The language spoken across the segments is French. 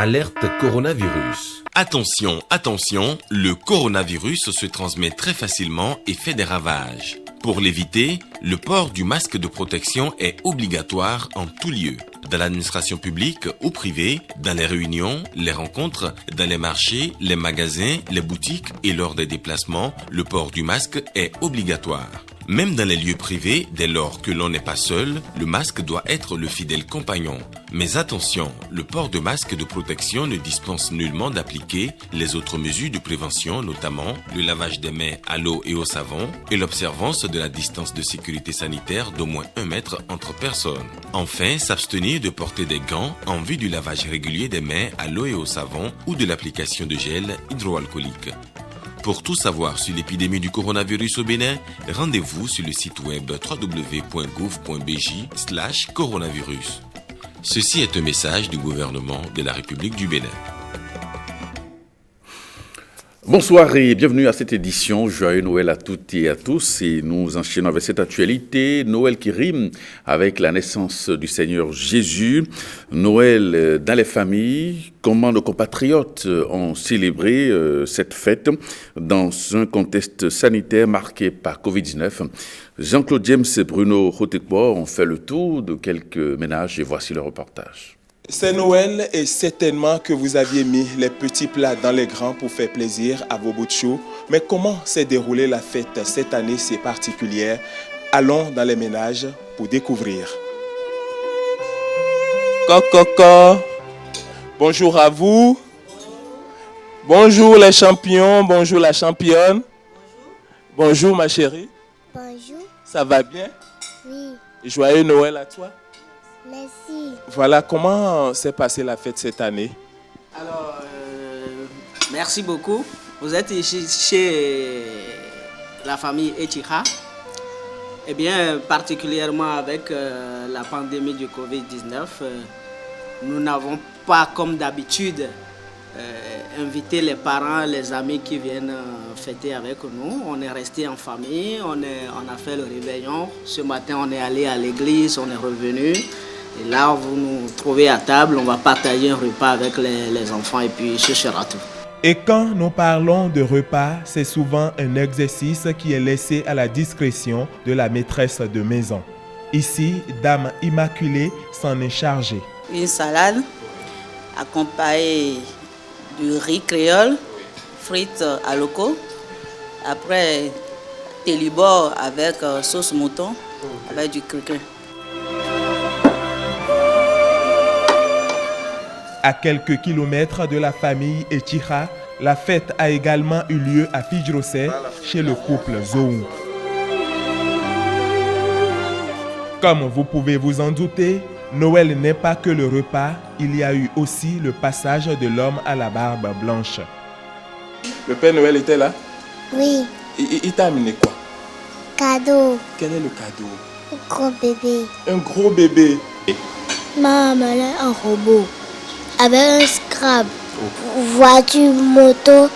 Alerte coronavirus. Attention, attention, le coronavirus se transmet très facilement et fait des ravages. Pour l'éviter, le port du masque de protection est obligatoire en tout lieu. Dans l'administration publique ou privée, dans les réunions, les rencontres, dans les marchés, les magasins, les boutiques et lors des déplacements, le port du masque est obligatoire. Même dans les lieux privés, dès lors que l'on n'est pas seul, le masque doit être le fidèle compagnon. Mais attention, le port de masque de protection ne dispense nullement d'appliquer les autres mesures de prévention, notamment le lavage des mains à l'eau et au savon et l'observance de la distance de sécurité sanitaire d'au moins 1 mètre entre personnes. Enfin, s'abstenir de porter des gants en vue du lavage régulier des mains à l'eau et au savon ou de l'application de gel hydroalcoolique. Pour tout savoir sur l'épidémie du coronavirus au Bénin, rendez-vous sur le site web www.gouv.bj/coronavirus. Ceci est un message du gouvernement de la République du Bénin. Bonsoir et bienvenue à cette édition. Joyeux Noël à toutes et à tous. Et nous enchaînons avec cette actualité. Noël qui rime avec la naissance du Seigneur Jésus. Noël dans les familles. Comment nos compatriotes ont célébré cette fête dans un contexte sanitaire marqué par Covid-19. Jean-Claude James et Bruno Rotekbo ont fait le tour de quelques ménages et voici le reportage. C'est Noël et certainement que vous aviez mis les petits plats dans les grands pour faire plaisir à vos bouts de chou. Mais comment s'est déroulée la fête cette année si particulière? Allons dans les ménages pour découvrir. Coco, bonjour à vous. Bonjour les champions, bonjour la championne. Bonjour ma chérie. Bonjour. Ça va bien? Oui. Joyeux Noël à toi. Merci. Voilà, comment s'est passée la fête cette année? Alors, merci beaucoup. Vous êtes ici chez la famille Etira. Eh bien, particulièrement avec la pandémie du Covid-19, nous n'avons pas, comme d'habitude, invité les parents, les amis qui viennent fêter avec nous. On est resté en famille, on a fait le réveillon. Ce matin, on est allé à l'église, on est revenu. Et là, vous nous trouvez à table, on va partager un repas avec les enfants et puis ce sera tout. Et quand nous parlons de repas, c'est souvent un exercice qui est laissé à la discrétion de la maîtresse de maison. Ici, Dame Immaculée s'en est chargée. Une salade accompagnée du riz créole, frites à loco. Après, télibor avec sauce mouton, avec du craquelin. À quelques kilomètres de la famille Etira, la fête a également eu lieu à Fidjrosé, chez le couple Zoum. Comme vous pouvez vous en douter, Noël n'est pas que le repas, il y a eu aussi le passage de l'homme à la barbe blanche. Le Père Noël était là? Oui. Il t'a amené quoi? Cadeau. Quel est le cadeau? Un gros bébé. Un gros bébé. Maman, elle a un robot. Avec un scrap. Voiture, moto.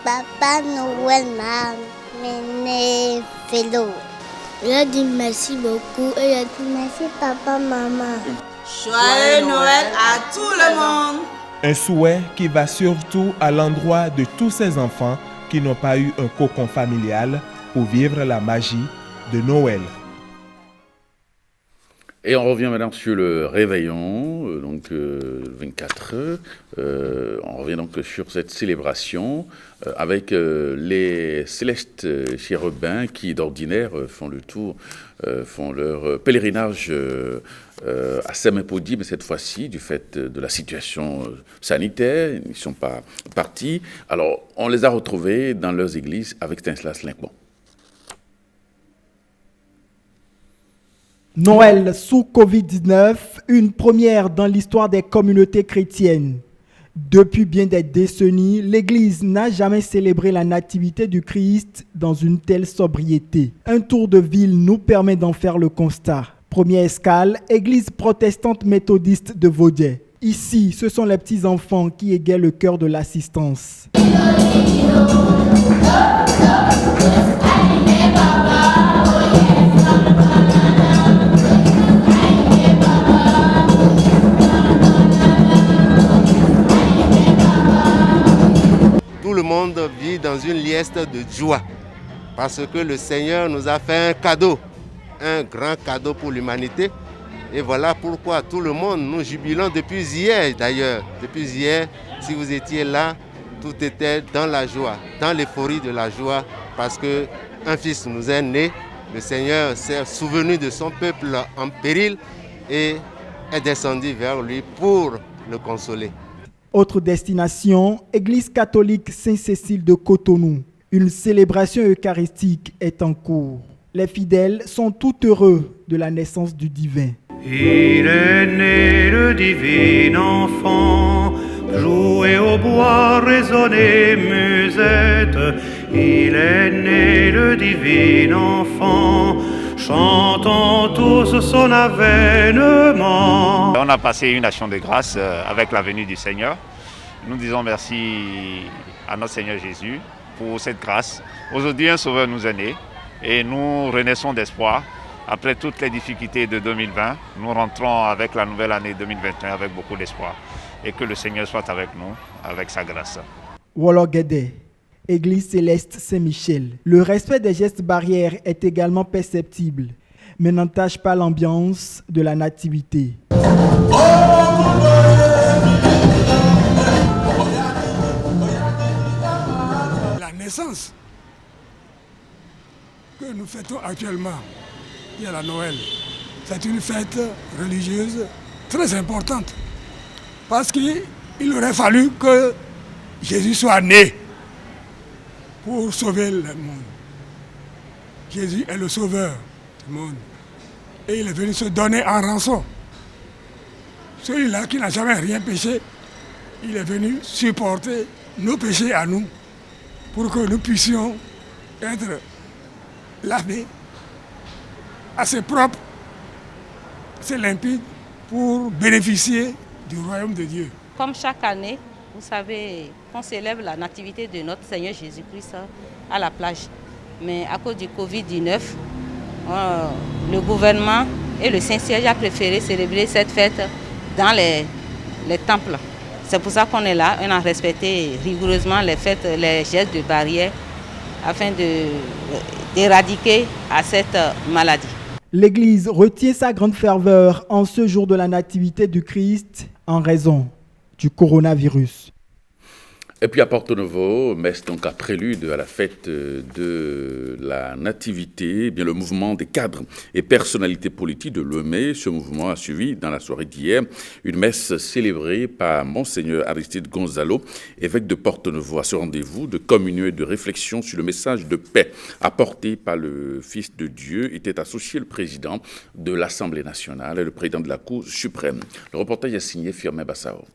Papa Noël m'a amené vélo. Il a dit merci beaucoup et il a dit merci papa, maman. Joyeux Noël à tout le monde. Un souhait qui va surtout à l'endroit de tous ces enfants qui n'ont pas eu un cocon familial pour vivre la magie de Noël. Et on revient maintenant sur le réveillon, 24 heures. On revient donc sur cette célébration avec les célestes chérubins qui d'ordinaire font le tour, font leur pèlerinage à Saint-Mépodi, mais cette fois-ci, du fait de la situation sanitaire, ils ne sont pas partis. Alors, on les a retrouvés dans leurs églises avec Stanislas Lincbon. Noël sous Covid-19, une première dans l'histoire des communautés chrétiennes. Depuis bien des décennies, l'Église n'a jamais célébré la nativité du Christ dans une telle sobriété. Un tour de ville nous permet d'en faire le constat. Première escale, Église protestante méthodiste de Vaudier. Ici, ce sont les petits-enfants qui égayent le cœur de l'assistance. dans une liesse de joie. Parce que le Seigneur nous a fait un cadeau, un grand cadeau pour l'humanité. Et voilà pourquoi tout le monde, nous jubilons depuis hier d'ailleurs. Depuis hier, si vous étiez là, tout était dans la joie, dans l'euphorie de la joie, parce qu'un fils nous est né. Le Seigneur s'est souvenu de son peuple en péril et est descendu vers lui pour le consoler. Autre destination, Église catholique Saint-Cécile de Cotonou. Une célébration eucharistique est en cours. Les fidèles sont tout heureux de la naissance du divin. Il est né le divin enfant, jouez au bois, résonnez musette. Il est né le divin enfant, chantons tous son avènement. On a passé une action de grâce avec la venue du Seigneur. Nous disons merci à notre Seigneur Jésus pour cette grâce. Aujourd'hui, un sauveur nous est né et nous renaissons d'espoir. Après toutes les difficultés de 2020, nous rentrons avec la nouvelle année 2021 avec beaucoup d'espoir. Et que le Seigneur soit avec nous, avec sa grâce. Wologede, Église Céleste Saint-Michel. Le respect des gestes barrières est également perceptible, mais n'entache pas l'ambiance de la nativité. La naissance que nous fêtons actuellement, qui est la Noël, c'est une fête religieuse très importante. Parce qu'il aurait fallu que Jésus soit né pour sauver le monde. Jésus est le sauveur du monde. Et il est venu se donner en rançon. Celui-là qui n'a jamais rien péché, il est venu supporter nos péchés à nous pour que nous puissions être lavés assez propres, assez limpides pour bénéficier du royaume de Dieu. Comme chaque année, vous savez, on célèbre la nativité de notre Seigneur Jésus-Christ à la plage. Mais à cause du Covid-19, le gouvernement et le Saint-Siège ont préféré célébrer cette fête dans les temples. C'est pour ça qu'on est là, on a respecté rigoureusement les fêtes, les gestes de barrière afin d'éradiquer cette maladie. L'Église retient sa grande ferveur en ce jour de la nativité du Christ en raison du coronavirus. Et puis à Porto Novo, messe donc à prélude à la fête de la Nativité, eh bien le mouvement des cadres et personnalités politiques de Lomé. Ce mouvement a suivi dans la soirée d'hier une messe célébrée par Monseigneur Aristide Gonzalo, évêque de Porto Novo. À ce rendez-vous de communion et de réflexion sur le message de paix apporté par le Fils de Dieu était associé le président de l'Assemblée nationale et le président de la Cour suprême. Le reportage est signé Firmin Bassao.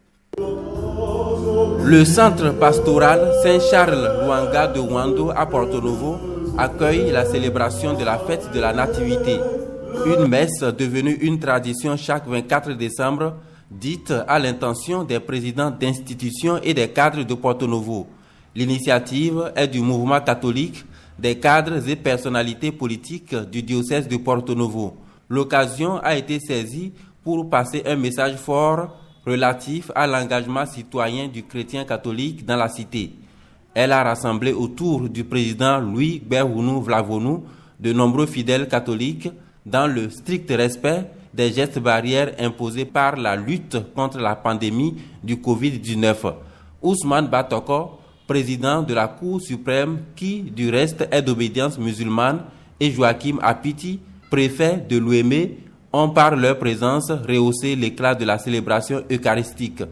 Le centre pastoral Saint-Charles-Luanga de Wando à Porto Novo accueille la célébration de la fête de la Nativité. Une messe devenue une tradition chaque 24 décembre, dite à l'intention des présidents d'institutions et des cadres de Porto Novo. L'initiative est du mouvement catholique, des cadres et personnalités politiques du diocèse de Porto Novo. L'occasion a été saisie pour passer un message fort relatif à l'engagement citoyen du chrétien catholique dans la cité. Elle a rassemblé autour du président Louis Berhounou Vlavonou de nombreux fidèles catholiques dans le strict respect des gestes barrières imposés par la lutte contre la pandémie du Covid-19. Ousmane Batoko, président de la Cour suprême qui, du reste, est d'obédience musulmane, et Joachim Apiti, préfet de l'Ouémé, ont par leur présence rehaussé l'éclat de la célébration eucharistique.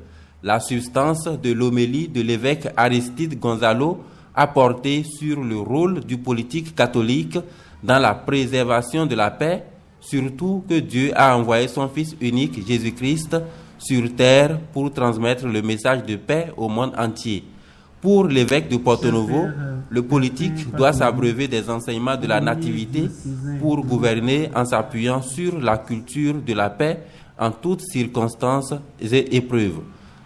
La substance de l'homélie de l'évêque Aristide Gonzalo a porté sur le rôle du politique catholique dans la préservation de la paix, surtout que Dieu a envoyé son Fils unique, Jésus-Christ, sur terre pour transmettre le message de paix au monde entier. Pour l'évêque de Porto Novo, le politique doit s'abreuver des enseignements de la nativité pour gouverner en s'appuyant sur la culture de la paix en toutes circonstances et épreuves.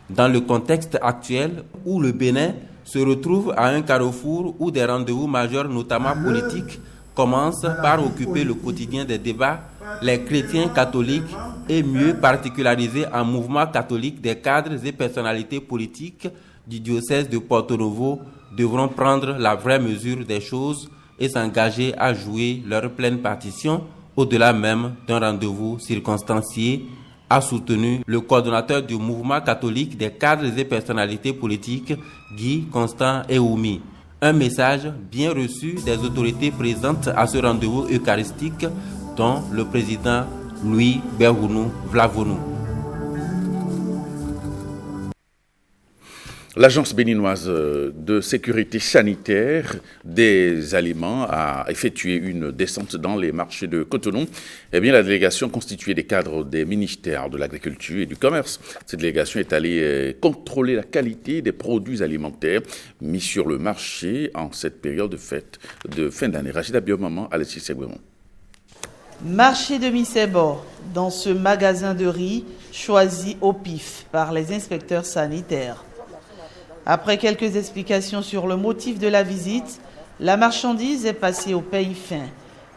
Dans le contexte actuel où le Bénin se retrouve à un carrefour où des rendez-vous majeurs, notamment politiques, commencent par occuper le quotidien des débats, les chrétiens catholiques et mieux particularisés en mouvement catholique des cadres et personnalités politiques du diocèse de Porto Novo devront prendre la vraie mesure des choses et s'engager à jouer leur pleine partition au-delà même d'un rendez-vous circonstancié, a soutenu le coordonnateur du mouvement catholique des cadres et personnalités politiques, Guy Constant Eoumi. Un message bien reçu des autorités présentes à ce rendez-vous eucharistique, dont le président Louis Bergounou Vlavonou. L'Agence béninoise de sécurité sanitaire des aliments a effectué une descente dans les marchés de Cotonou. Eh bien, la délégation constituée des cadres des ministères de l'Agriculture et du Commerce. Cette délégation est allée contrôler la qualité des produits alimentaires mis sur le marché en cette période de fête de fin d'année. Rachida Biomaman, Alexis Segouemont. Marché de Missébor, dans ce magasin de riz choisi au pif par les inspecteurs sanitaires. Après quelques explications sur le motif de la visite, la marchandise est passée au paye fin.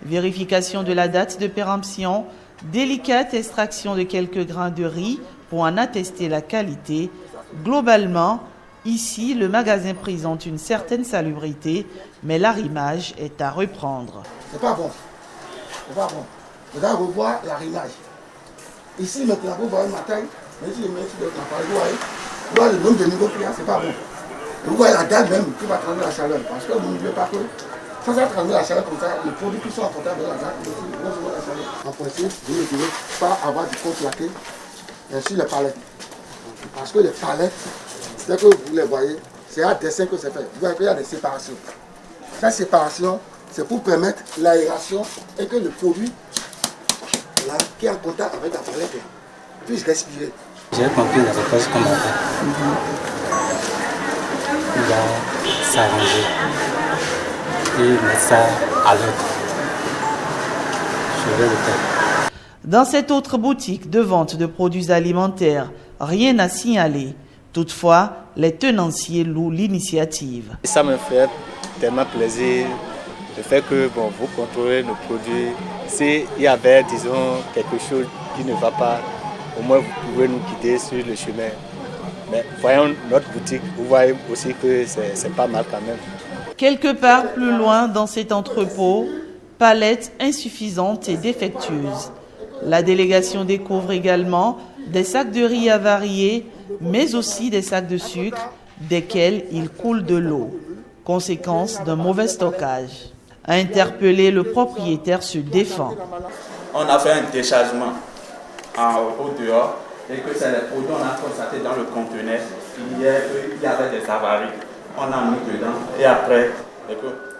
Vérification de la date de péremption, délicate extraction de quelques grains de riz pour en attester la qualité. Globalement, ici, le magasin présente une certaine salubrité, mais l'arrimage est à reprendre. C'est pas bon. C'est pas bon. Vous allez revoir l'arrimage. Ici, maintenant, vous voyez le matin, mais si je mets sur le campagne, vous voyez le nombre de niveaux clients, c'est pas bon. Vous voyez la date même qui va transmettre la chaleur. Parce que vous n'oubliez pas que ça va transmettre la chaleur comme ça, les produits qui sont apportés avec la date, ils vont jouer la chaleur. En principe, vous ne devez pas avoir du contre-laqué sur les palettes. Parce que les palettes, c'est que vous les voyez, c'est à dessin que c'est fait. Vous voyez qu'il y a des séparations. Cette séparation, c'est pour permettre l'aération et que le produit là, qui est en contact avec la palette puisse respirer. J'ai compris la réponse qu'on m'a fait. Il va s'arranger et mettre ça à l'autre. Je vais le faire. Dans cette autre boutique de vente de produits alimentaires, rien à signaler. Toutefois, les tenanciers louent l'initiative. Ça me fait tellement plaisir le fait que vous contrôlez nos produits. S'il y avait, disons, quelque chose qui ne va pas, au moins vous pouvez nous guider sur le chemin. Mais voyons notre boutique, vous voyez aussi que c'est pas mal quand même. Quelque part plus loin dans cet entrepôt, palettes insuffisantes et défectueuses. La délégation découvre également des sacs de riz avariés, mais aussi des sacs de sucre, desquels il coule de l'eau. Conséquence d'un mauvais stockage. Interpellé, le propriétaire se défend. On a fait un déchargement au dehors et que c'est les produits qu'on a constaté dans le conteneur. Il y avait des avaries. On a mis dedans et après,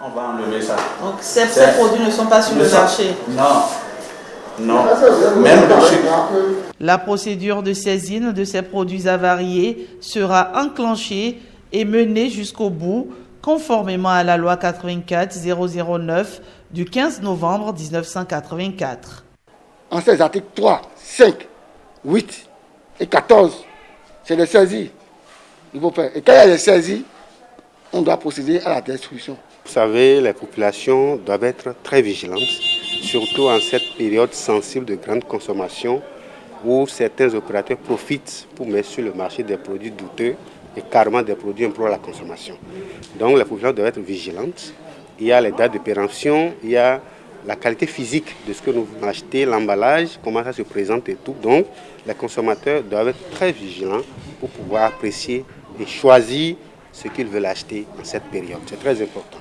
on va enlever ça. Donc ces produits ne sont pas sur le marché? Non, même le sucre. La procédure de saisine de ces produits avariés sera enclenchée et menée jusqu'au bout, conformément à la loi 84-009 du 15 novembre 1984. En ces articles 3, 5, 8 et 14, c'est les saisies. Il faut faire. Et quand il y a les saisies, on doit procéder à la destruction. Vous savez, les populations doivent être très vigilantes, surtout en cette période sensible de grande consommation où certains opérateurs profitent pour mettre sur le marché des produits douteux et carrément des produits impropres à la consommation. Donc les populations doivent être vigilantes. Il y a les dates de péremption, il y a la qualité physique de ce que nous voulons acheter, l'emballage, comment ça se présente et tout. Donc les consommateurs doivent être très vigilants pour pouvoir apprécier et choisir ce qu'ils veulent acheter en cette période. C'est très important.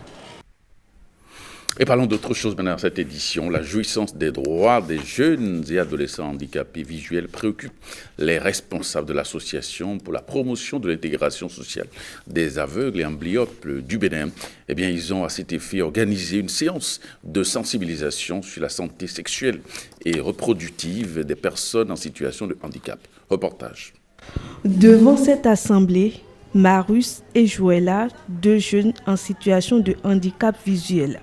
Et parlons d'autre chose maintenant dans cette édition. La jouissance des droits des jeunes et adolescents handicapés visuels préoccupe les responsables de l'association pour la promotion de l'intégration sociale des aveugles et amblyopes du Bénin. Eh bien, ils ont à cet effet organisé une séance de sensibilisation sur la santé sexuelle et reproductive des personnes en situation de handicap. Reportage. Devant cette assemblée, Marus et Joëlla, deux jeunes en situation de handicap visuel.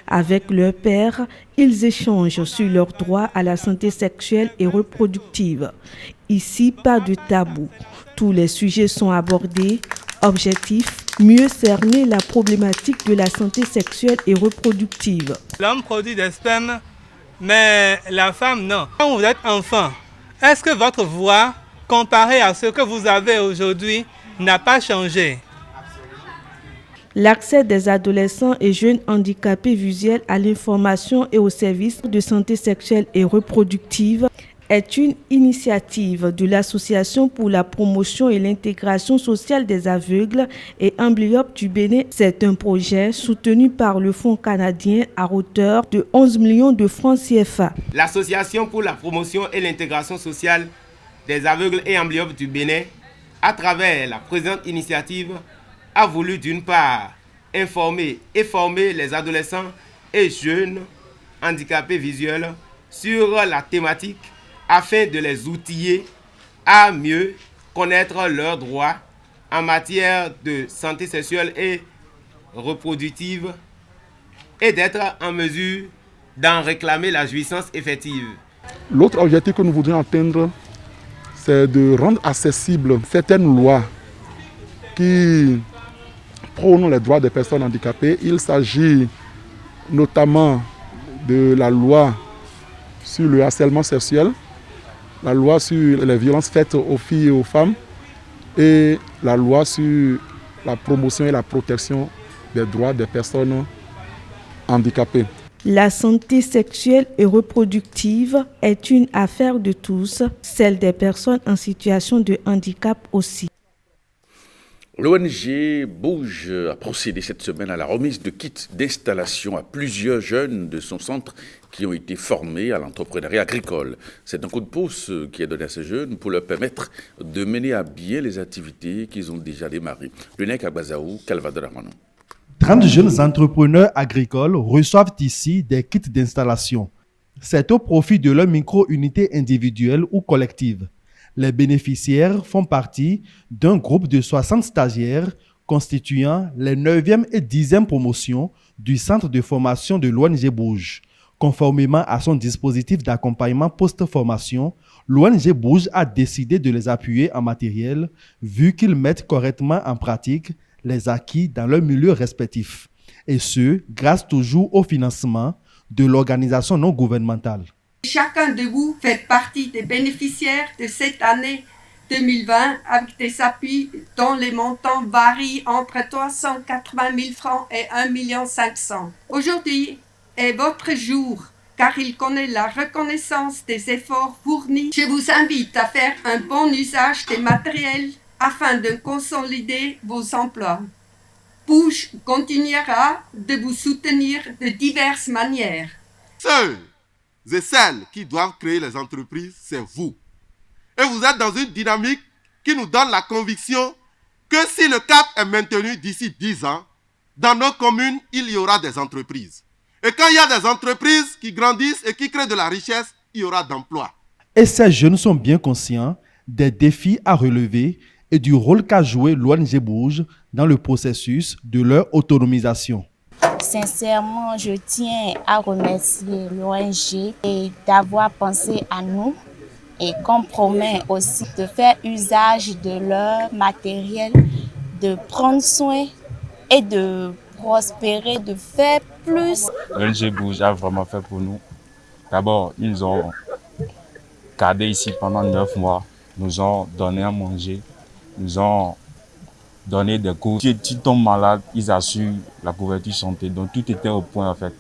Avec leur père, ils échangent sur leurs droits à la santé sexuelle et reproductive. Ici, pas de tabou. Tous les sujets sont abordés. Objectif, mieux cerner la problématique de la santé sexuelle et reproductive. L'homme produit des spermes, mais la femme non. Quand vous êtes enfant, est-ce que votre voix, comparée à ce que vous avez aujourd'hui, n'a pas changé? L'accès des adolescents et jeunes handicapés visuels à l'information et aux services de santé sexuelle et reproductive est une initiative de l'Association pour la promotion et l'intégration sociale des aveugles et amblyopes du Bénin. C'est un projet soutenu par le Fonds canadien à hauteur de 11 millions de francs CFA. L'Association pour la promotion et l'intégration sociale des aveugles et amblyopes du Bénin, à travers la présente initiative, a voulu d'une part informer et former les adolescents et jeunes handicapés visuels sur la thématique afin de les outiller à mieux connaître leurs droits en matière de santé sexuelle et reproductive et d'être en mesure d'en réclamer la jouissance effective. L'autre objectif que nous voudrions atteindre, c'est de rendre accessibles certaines lois qui prônent les droits des personnes handicapées. Il s'agit notamment de la loi sur le harcèlement sexuel, la loi sur les violences faites aux filles et aux femmes et la loi sur la promotion et la protection des droits des personnes handicapées. La santé sexuelle et reproductive est une affaire de tous, celle des personnes en situation de handicap aussi. L'ONG Bouge a procédé cette semaine à la remise de kits d'installation à plusieurs jeunes de son centre qui ont été formés à l'entrepreneuriat agricole. C'est un coup de pouce qui est donné à ces jeunes pour leur permettre de mener à bien les activités qu'ils ont déjà démarrées. Le Nek à Bazaou, Calvador Armanon. 30 jeunes entrepreneurs agricoles reçoivent ici des kits d'installation. C'est au profit de leur micro-unité individuelle ou collective. Les bénéficiaires font partie d'un groupe de 60 stagiaires constituant les 9e et 10e promotions du centre de formation de l'ONG Bouge. Conformément à son dispositif d'accompagnement post-formation, l'ONG Bouge a décidé de les appuyer en matériel vu qu'ils mettent correctement en pratique les acquis dans leur milieu respectif. Et ce, grâce toujours au financement de l'organisation non gouvernementale. Chacun de vous fait partie des bénéficiaires de cette année 2020 avec des appuis dont les montants varient entre 380 000 francs et 1 500 000. Aujourd'hui est votre jour car il connaît la reconnaissance des efforts fournis. Je vous invite à faire un bon usage des matériels afin de consolider vos emplois. Bouge continuera de vous soutenir de diverses manières. Ceux et celles qui doivent créer les entreprises, c'est vous. Et vous êtes dans une dynamique qui nous donne la conviction que si le cap est maintenu d'ici 10 ans, dans nos communes, il y aura des entreprises. Et quand il y a des entreprises qui grandissent et qui créent de la richesse, il y aura d'emplois. Et ces jeunes sont bien conscients des défis à relever et du rôle qu'a joué l'ONG Bouge dans le processus de leur autonomisation. Sincèrement, je tiens à remercier l'ONG et d'avoir pensé à nous et qu'on promet aussi de faire usage de leur matériel, de prendre soin et de prospérer, de faire plus. L'ONG Bouge a vraiment fait pour nous. D'abord, ils nous ont gardés ici pendant 9 mois, nous ont donné à manger, nous ont donné des cours. Si tu tombes malade, ils assurent la couverture santé. Donc tout était au point en fait.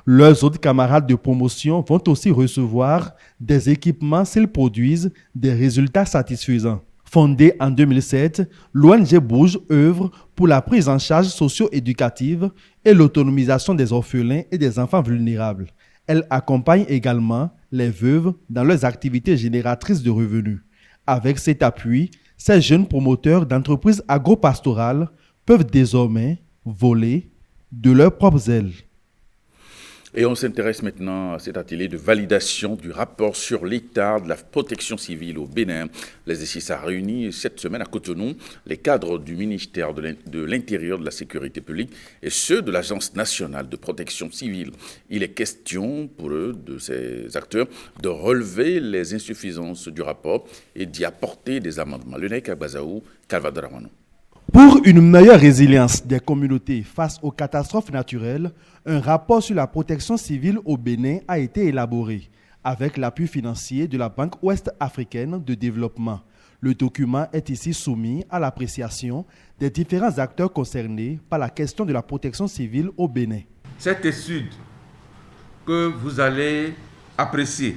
Leurs autres camarades de promotion vont aussi recevoir des équipements s'ils produisent des résultats satisfaisants. Fondée en 2007, l'ONG Bouge œuvre pour la prise en charge socio-éducative et l'autonomisation des orphelins et des enfants vulnérables. Elle accompagne également les veuves dans leurs activités génératrices de revenus. Avec cet appui, ces jeunes promoteurs d'entreprises agro-pastorales peuvent désormais voler de leurs propres ailes. Et on s'intéresse maintenant à cet atelier de validation du rapport sur l'état de la protection civile au Bénin. Les SIS a réuni cette semaine à Cotonou les cadres du ministère de l'Intérieur, de la Sécurité publique et ceux de l'Agence nationale de protection civile. Il est question pour eux, de ces acteurs, de relever les insuffisances du rapport et d'y apporter des amendements. Le Nek à Bazaou, Calvador Armanon. Pour une meilleure résilience des communautés face aux catastrophes naturelles, un rapport sur la protection civile au Bénin a été élaboré avec l'appui financier de la Banque ouest-africaine de développement. Le document est ici soumis à l'appréciation des différents acteurs concernés par la question de la protection civile au Bénin. Cette étude que vous allez apprécier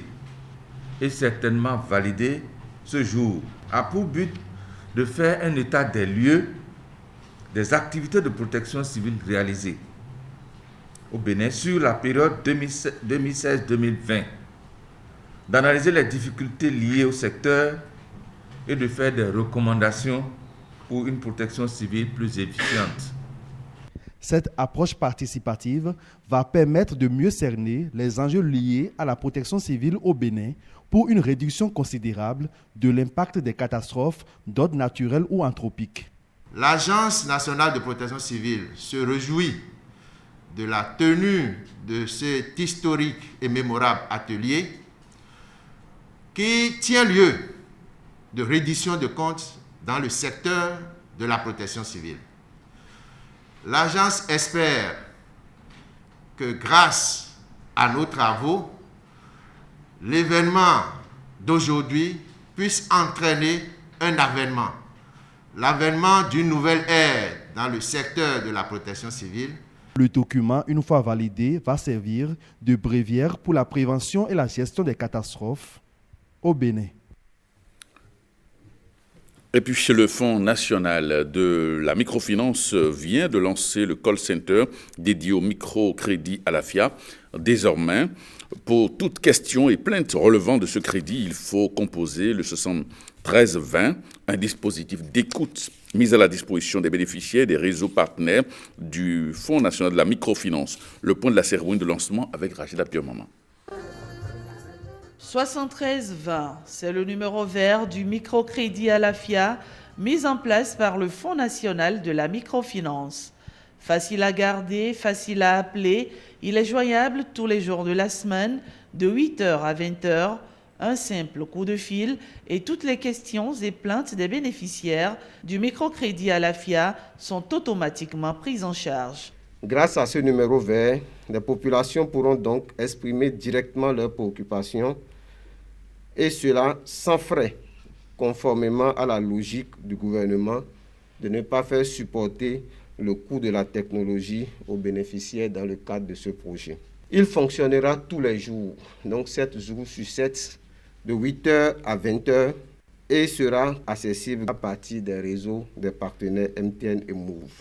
et certainement valider ce jour a pour but de faire un état des lieux des activités de protection civile réalisées au Bénin sur la période 2016-2020, d'analyser les difficultés liées au secteur et de faire des recommandations pour une protection civile plus efficiente. Cette approche participative va permettre de mieux cerner les enjeux liés à la protection civile au Bénin pour une réduction considérable de l'impact des catastrophes d'ordre naturel ou anthropique. L'Agence nationale de protection civile se réjouit de la tenue de cet historique et mémorable atelier qui tient lieu de reddition de comptes dans le secteur de la protection civile. L'agence espère que grâce à nos travaux, l'événement d'aujourd'hui puisse entraîner un avènement, l'avènement d'une nouvelle ère dans le secteur de la protection civile. Le document, une fois validé, va servir de bréviaire pour la prévention et la gestion des catastrophes au Bénin. Et puis, le Fonds national de la microfinance vient de lancer le call center dédié au microcrédit à la FIA. Désormais, pour toute question et plainte relevant de ce crédit, il faut composer le 7320, un dispositif d'écoute mis à la disposition des bénéficiaires des réseaux partenaires du Fonds national de la microfinance. Le point de la cérémonie de lancement avec Rachida Pio-Maman. 7320, c'est le numéro vert du microcrédit à la FIA mis en place par le Fonds national de la microfinance. Facile à garder, facile à appeler, il est joignable tous les jours de la semaine de 8h à 20h, un simple coup de fil et toutes les questions et plaintes des bénéficiaires du microcrédit à la FIA sont automatiquement prises en charge. Grâce à ce numéro vert, les populations pourront donc exprimer directement leurs préoccupations et cela sans frais, conformément à la logique du gouvernement de ne pas faire supporter le coût de la technologie aux bénéficiaires dans le cadre de ce projet. Il fonctionnera tous les jours, donc 7 jours sur 7, de 8h à 20h et sera accessible à partir des réseaux des partenaires MTN et Move.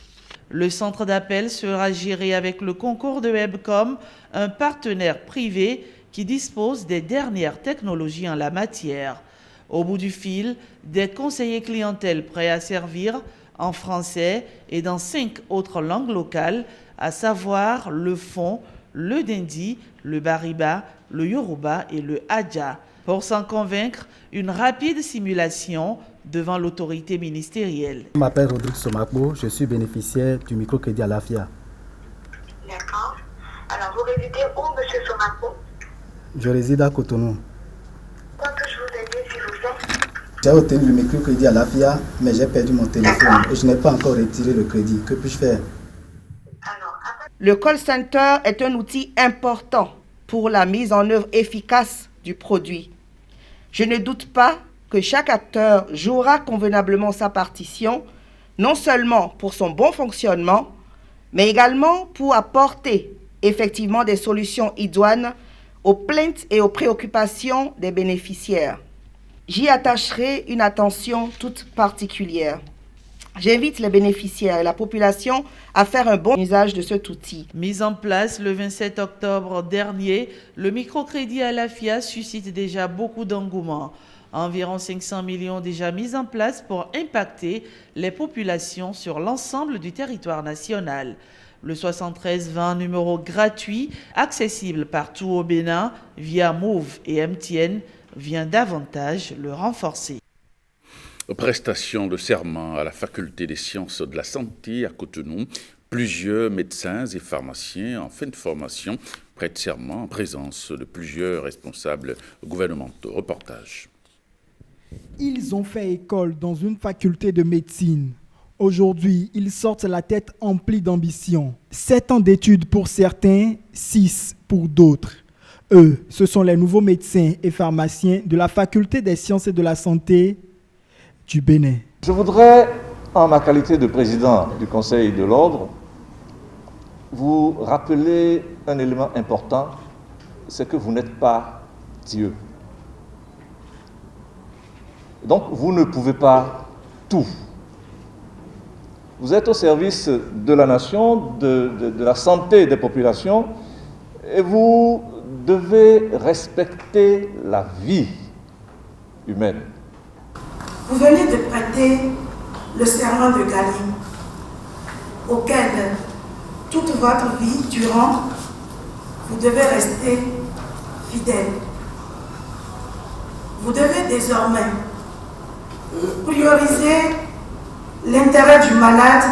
Le centre d'appel sera géré avec le concours de Webcom, un partenaire privé qui dispose des dernières technologies en la matière. Au bout du fil, des conseillers clientèle prêts à servir en français et dans 5 autres langues locales, à savoir le fon, le dindi, le bariba, le yoruba et le hadja. Pour s'en convaincre, une rapide simulation devant l'autorité ministérielle. Je m'appelle Rodrigue Somakbo, je suis bénéficiaire du microcrédit à la FIA. D'accord. Alors vous résidez où, monsieur Somakbo? Je réside à Cotonou. Quoi que je vous aide, s'il vous plaît? J'ai obtenu le microcrédit à la FIA, mais j'ai perdu mon téléphone et je n'ai pas encore retiré le crédit. Que puis-je faire? Le call center est un outil important pour la mise en œuvre efficace du produit. Je ne doute pas que chaque acteur jouera convenablement sa partition, non seulement pour son bon fonctionnement, mais également pour apporter effectivement des solutions idoines aux plaintes et aux préoccupations des bénéficiaires. J'y attacherai une attention toute particulière. J'invite les bénéficiaires et la population à faire un bon usage de cet outil. Mis en place le 27 octobre dernier, le microcrédit à la FIA suscite déjà beaucoup d'engouement. Environ 500 millions déjà mis en place pour impacter les populations sur l'ensemble du territoire national. Le 7320, numéro gratuit, accessible partout au Bénin via Move et MTN, vient davantage le renforcer. Prestation de serment à la faculté des sciences de la santé à Cotonou. Plusieurs médecins et pharmaciens en fin de formation prêtent serment en présence de plusieurs responsables gouvernementaux. Reportage. Ils ont fait école dans une faculté de médecine. Aujourd'hui, ils sortent la tête emplie d'ambition. 7 ans d'études pour certains, 6 pour d'autres. Eux, ce sont les nouveaux médecins et pharmaciens de la faculté des sciences et de la santé du Bénin. Je voudrais, en ma qualité de président du Conseil de l'Ordre, vous rappeler un élément important, c'est que vous n'êtes pas Dieu. Donc, vous ne pouvez pas tout. Vous êtes au service de la nation, de la santé des populations, et vous devez respecter la vie humaine. Vous venez de prêter le serment de Galie, auquel toute votre vie durant, vous devez rester fidèle. Vous devez désormais prioriser l'intérêt du malade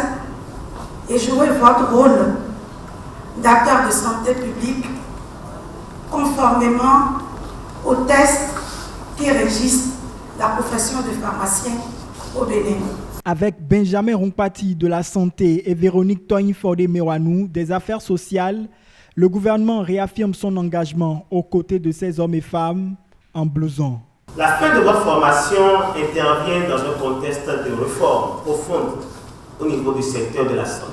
et jouer votre rôle d'acteur de santé publique conformément aux tests qui régissent la profession de pharmacien au Bénin. Avec Benjamin Rompati de la santé et Véronique Toyin-Fordé-Mewanou des affaires sociales, le gouvernement réaffirme son engagement aux côtés de ces hommes et femmes en blouson. La fin de votre formation intervient dans un contexte de réforme profonde au niveau du secteur de la santé.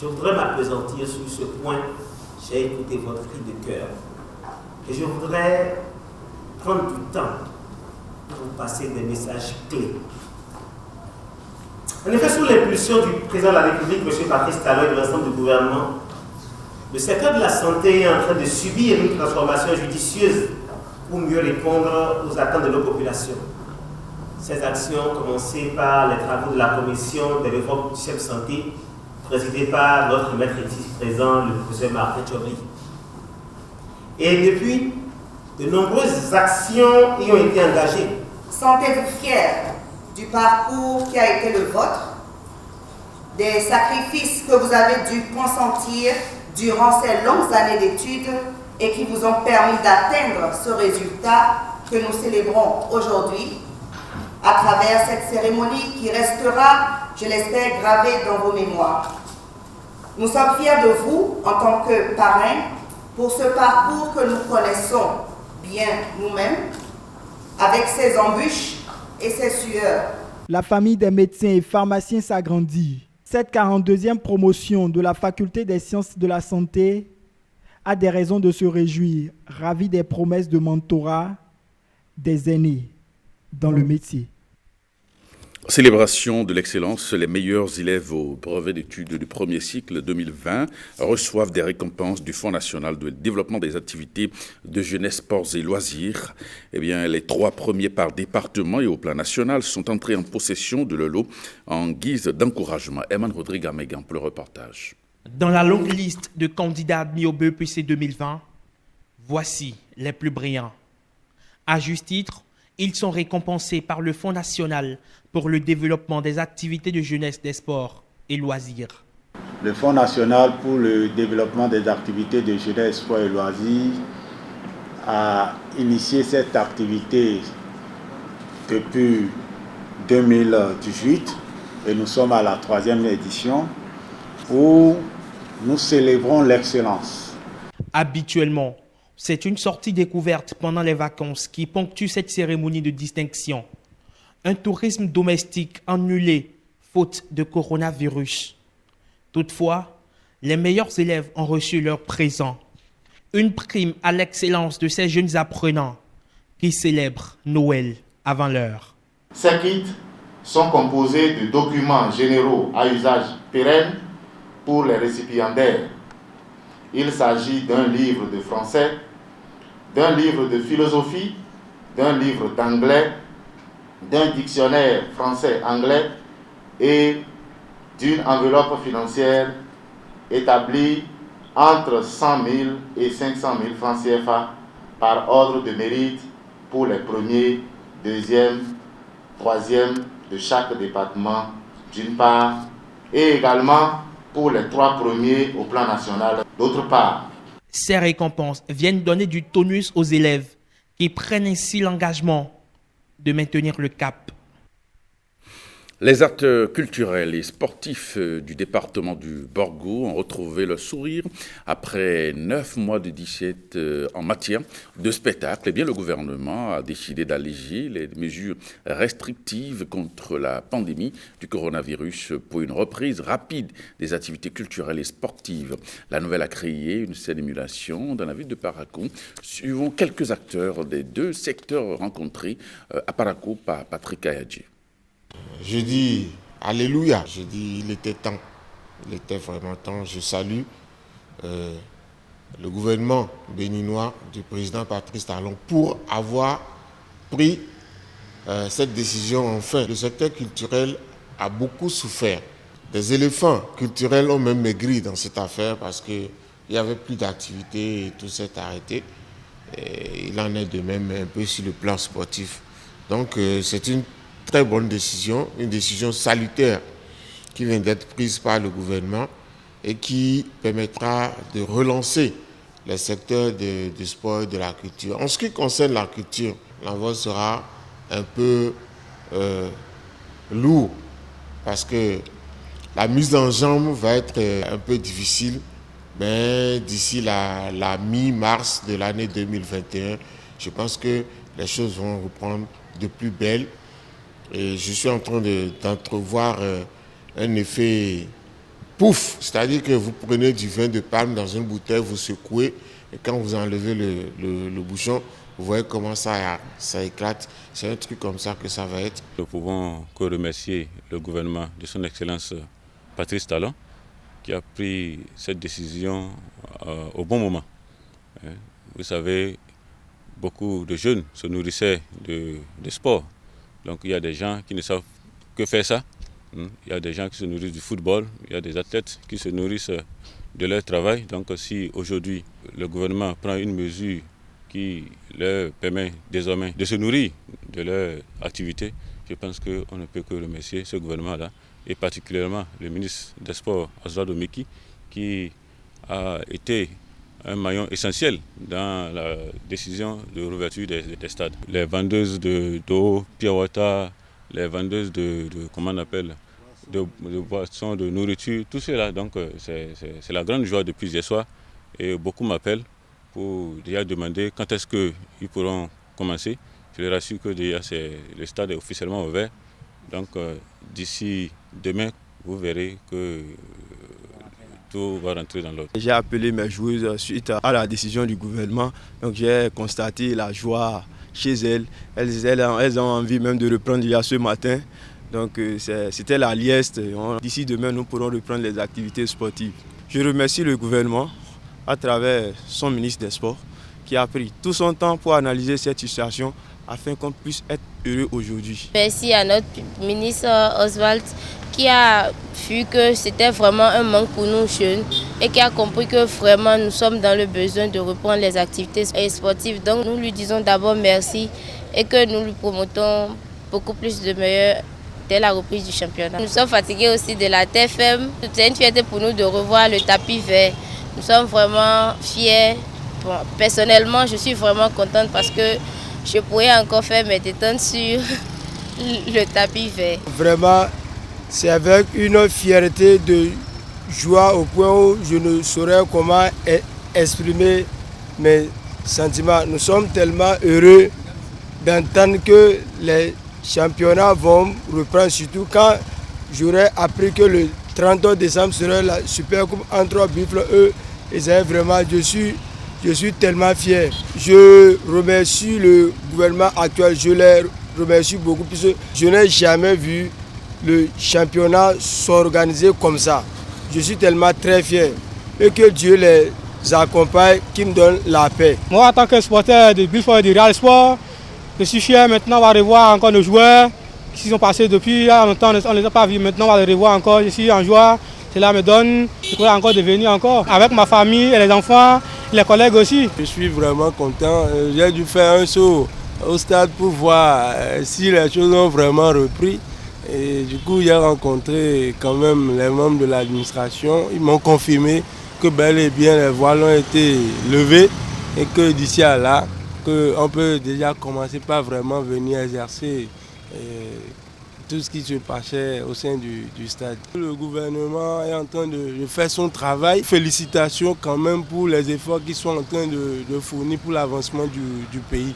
Je voudrais m'appesantir sur ce point. J'ai écouté votre cri de cœur. Et je voudrais prendre du temps pour vous passer des messages clés. En effet, sous l'impulsion du président de la République, M. Patrice Talon, et de l'ensemble du gouvernement, le secteur de la santé est en train de subir une transformation judicieuse pour mieux répondre aux attentes de nos populations. Ces actions ont commencé par les travaux de la commission des réformes du chef santé, présidée par notre maître ici présent, le professeur Martin Chobli. Et depuis, de nombreuses actions y ont été engagées. Sentez-vous fiers du parcours qui a été le vôtre, des sacrifices que vous avez dû consentir durant ces longues années d'études et qui vous ont permis d'atteindre ce résultat que nous célébrons aujourd'hui à travers cette cérémonie qui restera, je l'espère, gravée dans vos mémoires. Nous sommes fiers de vous en tant que parrains pour ce parcours que nous connaissons bien nous-mêmes, avec ses embûches et ses sueurs. La famille des médecins et pharmaciens s'agrandit. Cette 42e promotion de la Faculté des sciences de la santé a des raisons de se réjouir, ravi des promesses de mentorat des aînés dans le métier. Célébration de l'excellence, les meilleurs élèves au brevet d'études du premier cycle 2020 reçoivent des récompenses du Fonds national de développement des activités de jeunesse, sports et loisirs. Eh bien, les 3 premiers par département et au plan national sont entrés en possession de leur lot en guise d'encouragement. Eman Rodrigue Amégan pour le reportage. Dans la longue liste de candidats admis au BEPC 2020, voici les plus brillants. À juste titre, ils sont récompensés par le Fonds national pour le développement des activités de jeunesse, des sports et loisirs. Le Fonds national pour le développement des activités de jeunesse, sport et loisirs a initié cette activité depuis 2018 et nous sommes à la 3e édition où nous célébrons l'excellence. Habituellement, c'est une sortie découverte pendant les vacances qui ponctue cette cérémonie de distinction. Un tourisme domestique annulé faute de coronavirus. Toutefois, les meilleurs élèves ont reçu leur présent. Une prime à l'excellence de ces jeunes apprenants qui célèbrent Noël avant l'heure. Ces kits sont composés de documents généraux à usage pérenne pour les récipiendaires. Il s'agit d'un livre de français, d'un livre de philosophie, d'un livre d'anglais, d'un dictionnaire français-anglais et d'une enveloppe financière établie entre 100 000 et 500 000 francs CFA par ordre de mérite pour les premiers, deuxième, troisième de chaque département d'une part et également pour les 3 premiers au plan national d'autre part. Ces récompenses viennent donner du tonus aux élèves qui prennent ainsi l'engagement de maintenir le cap. Les acteurs culturels et sportifs du département du Borgo ont retrouvé le sourire après 9 mois de disette en matière de spectacle. Eh bien, le gouvernement a décidé d'alléger les mesures restrictives contre la pandémie du coronavirus pour une reprise rapide des activités culturelles et sportives. La nouvelle a créé une scène d'émulation dans la ville de Parakou. Suivons quelques acteurs des 2 secteurs rencontrés à Parakou par Patrick Ayadji. Je dis Alléluia, je dis il était temps, il était vraiment temps. Je salue le gouvernement béninois du président Patrice Talon pour avoir pris cette décision enfin. Le secteur culturel a beaucoup souffert. Des éléphants culturels ont même maigri dans cette affaire parce qu'il n'y avait plus d'activité et tout s'est arrêté. Et il en est de même un peu sur le plan sportif. Donc c'est une très bonne décision, une décision salutaire qui vient d'être prise par le gouvernement et qui permettra de relancer les secteurs du sport et de la culture. En ce qui concerne la culture, l'envoi sera un peu lourd parce que la mise en jambe va être un peu difficile, mais d'ici la mi-mars de l'année 2021, je pense que les choses vont reprendre de plus belle. Et je suis en train d'entrevoir un effet pouf, c'est-à-dire que vous prenez du vin de palme dans une bouteille, vous secouez, et quand vous enlevez le bouchon, vous voyez comment ça éclate. C'est un truc comme ça que ça va être. Nous pouvons que remercier le gouvernement de son Excellence Patrice Talon qui a pris cette décision au bon moment. Vous savez, beaucoup de jeunes se nourrissaient de sport. Donc il y a des gens qui ne savent que faire ça. Il y a des gens qui se nourrissent du football, il y a des athlètes qui se nourrissent de leur travail. Donc si aujourd'hui le gouvernement prend une mesure qui leur permet désormais de se nourrir de leur activité, je pense qu'on ne peut que remercier ce gouvernement-là et particulièrement le ministre des Sports, Oswald Omeki, qui a été un maillon essentiel dans la décision de réouverture des stades. Les vendeuses d'eau, pure water, les vendeuses de boissons, de nourriture, tout cela. Donc c'est la grande joie depuis hier soir et beaucoup m'appellent pour déjà demander quand est-ce qu'ils pourront commencer. Je leur assure que déjà le stade est officiellement ouvert. Donc d'ici demain, vous verrez que tout va rentrer dans l'ordre. J'ai appelé mes joueuses suite à la décision du gouvernement. Donc j'ai constaté la joie chez elles. Elles ont envie même de reprendre il y a ce matin. Donc c'était la liesse. D'ici demain, nous pourrons reprendre les activités sportives. Je remercie le gouvernement à travers son ministre des Sports qui a pris tout son temps pour analyser cette situation afin qu'on puisse être heureux aujourd'hui. Merci à notre ministre Oswald qui a vu que c'était vraiment un manque pour nous jeunes et qui a compris que vraiment nous sommes dans le besoin de reprendre les activités sportives. Donc nous lui disons d'abord merci et que nous lui promotons beaucoup plus de meilleurs dès la reprise du championnat. Nous sommes fatigués aussi de la TFM. C'est une fierté pour nous de revoir le tapis vert. Nous sommes vraiment fiers. Bon, personnellement, je suis vraiment contente parce que je pourrais encore faire mes détentes sur le tapis vert. Vraiment, c'est avec une fierté de joie au point où je ne saurais comment exprimer mes sentiments. Nous sommes tellement heureux d'entendre que les championnats vont reprendre, surtout quand j'aurais appris que le 30 décembre serait la Super Coupe en 3 buffles. Je suis tellement fier. Je remercie le gouvernement actuel, je les remercie beaucoup parce que je n'ai jamais vu le championnat s'organiser comme ça. Je suis tellement très fier et que Dieu les accompagne, qui me donne la paix. Moi, en tant que supporter de Buffalo et de Real Sport, je suis fier. Maintenant, on va revoir encore nos joueurs qui sont passés depuis longtemps, on ne les a pas vus. Maintenant, on va les revoir encore. Je suis en joie. Cela me donne, je pourrais encore devenir encore. Avec ma famille et les enfants, les collègues aussi. Je suis vraiment content. J'ai dû faire un saut au stade pour voir si les choses ont vraiment repris. Et du coup, j'ai rencontré quand même les membres de l'administration. Ils m'ont confirmé que bel et bien les voiles ont été levés et que d'ici à là, on peut déjà commencer par vraiment venir exercer tout ce qui se passait au sein du stade. Le gouvernement est en train de faire son travail. Félicitations quand même pour les efforts qu'ils sont en train de fournir pour l'avancement du pays.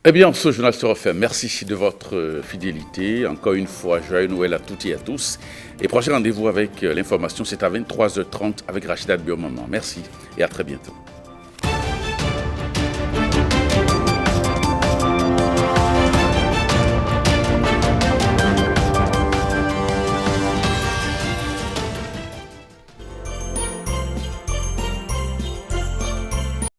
Eh bien, ce journal se refait. Merci de votre fidélité. Encore une fois, joyeux Noël à toutes et à tous. Et prochain rendez-vous avec l'information, c'est à 23h30 avec Rachida Biomama. Merci et à très bientôt.